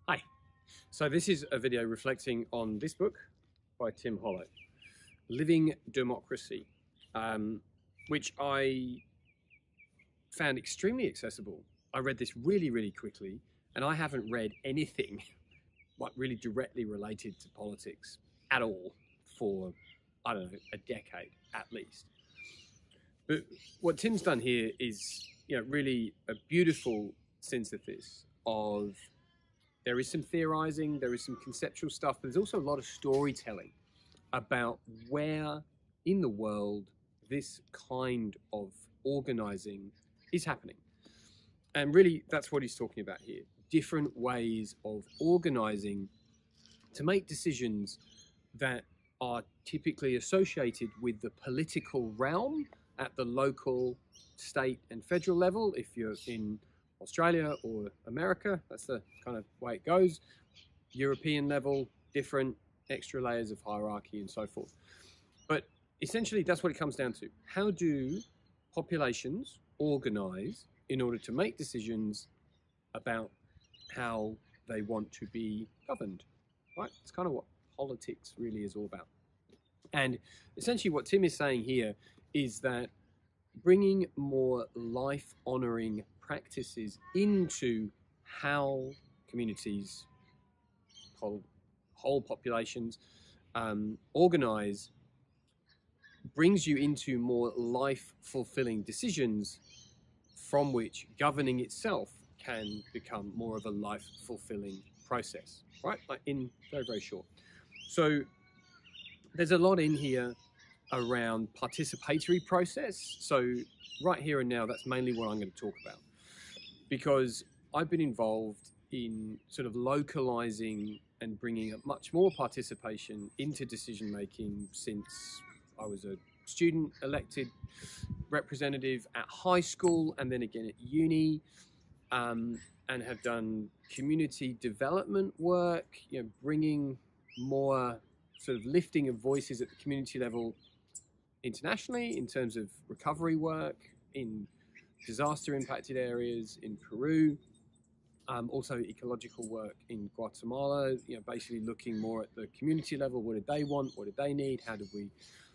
Hi. So this is a video reflecting on this book by Tim Hollo, Living Democracy, which I found extremely accessible. I read this really quickly, and I haven't read anything like really directly related to politics at all for, I don't know, a decade at least. But what Tim's done here is, really a beautiful synthesis of, there is some theorizing, there is some conceptual stuff, but there's also a lot of storytelling about where in the world this kind of organizing is happening. And really, that's what he's talking about here. Different ways of organizing to make decisions that are typically associated with the political realm at the local, state, and federal level. If you're in Australia or America, that's the kind of way it goes. European level, different extra layers of hierarchy and so forth. But essentially, that's what it comes down to. How do populations organize in order to make decisions about how they want to be governed, right? It's kind of what politics really is all about. And essentially what Tim is saying here is that bringing more life-honoring practices into how communities, whole populations organize brings you into more life-fulfilling decisions from which governing itself can become more of a life-fulfilling process, right? Like in very short. So there's a lot in here around participatory process. So right here and now, that's mainly what I'm going to talk about, because I've been involved in sort of localizing and bringing up much more participation into decision making since I was a student elected representative at high school and then again at uni, and have done community development work, bringing more sort of lifting of voices at the community level internationally in terms of recovery work in disaster impacted areas in Peru, also ecological work in Guatemala, basically looking more at the community level. What did they want? What did they need? How did we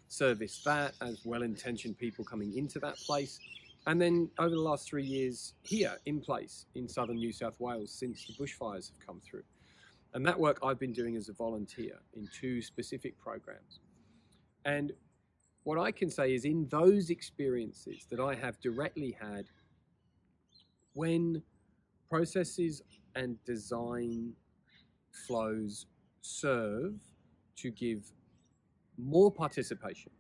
service that as well-intentioned people coming into that place? And then over the last 3 years here in place in southern New South Wales since the bushfires have come through. And that work I've been doing as a volunteer in 2 specific programs. And what I can say is in those experiences that I have directly had, when processes and design flows serve to give more participation,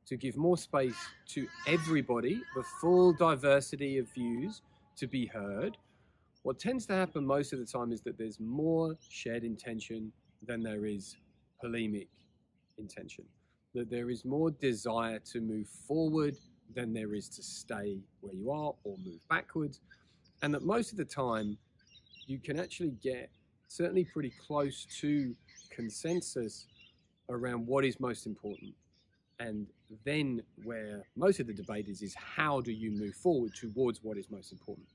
to give more space to everybody, the full diversity of views to be heard, what tends to happen most of the time is that there's more shared intention than there is polemic intention. That there is more desire to move forward than there is to stay where you are or move backwards. And that most of the time you can actually get certainly pretty close to consensus around what is most important. And then where most of the debate is how do you move forward towards what is most important?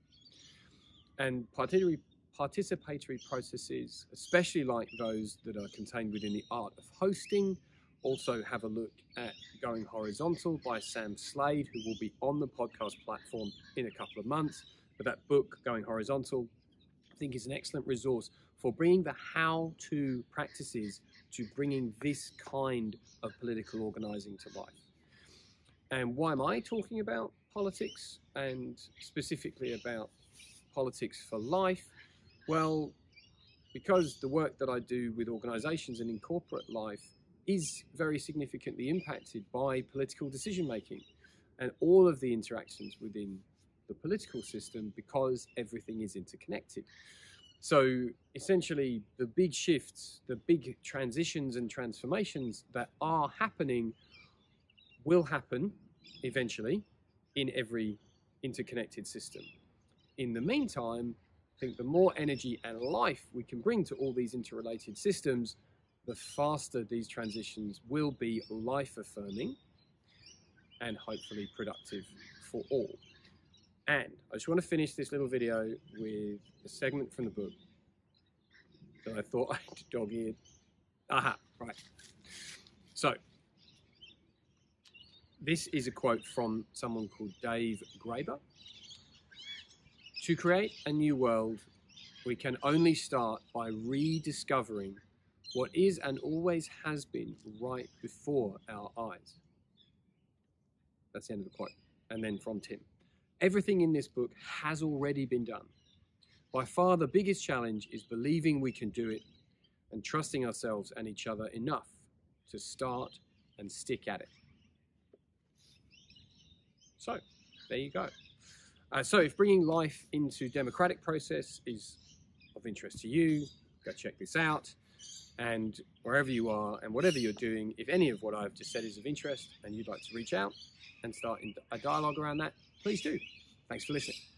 And participatory processes, especially like those that are contained within the art of hosting, also have a look at Going Horizontal by Sam Slade, who will be on the podcast platform in a couple of months. But that book, Going Horizontal, I think is an excellent resource for bringing the how-to practices to bringing this kind of political organizing to life. And why am I talking about politics and specifically about politics for life? Well, because the work that I do with organizations and in corporate life is very significantly impacted by political decision making and all of the interactions within the political system, because everything is interconnected. So essentially the big shifts, the big transitions and transformations that are happening will happen eventually in every interconnected system. In the meantime, I think the more energy and life we can bring to all these interrelated systems, the faster these transitions will be life-affirming and hopefully productive for all. And I just want to finish this little video with a segment from the book that I thought I had dog-eared. Aha, right. So, this is a quote from someone called Dave Graeber. To create a new world, we can only start by rediscovering what is and always has been right before our eyes. That's the end of the quote. And then from Tim. Everything in this book has already been done. By far the biggest challenge is believing we can do it and trusting ourselves and each other enough to start and stick at it. So, there you go. So if bringing life into democratic process is of interest to you, go check this out. And wherever you are and whatever you're doing, if any of what I've just said is of interest and you'd like to reach out and start a dialogue around that, please do. Thanks for listening.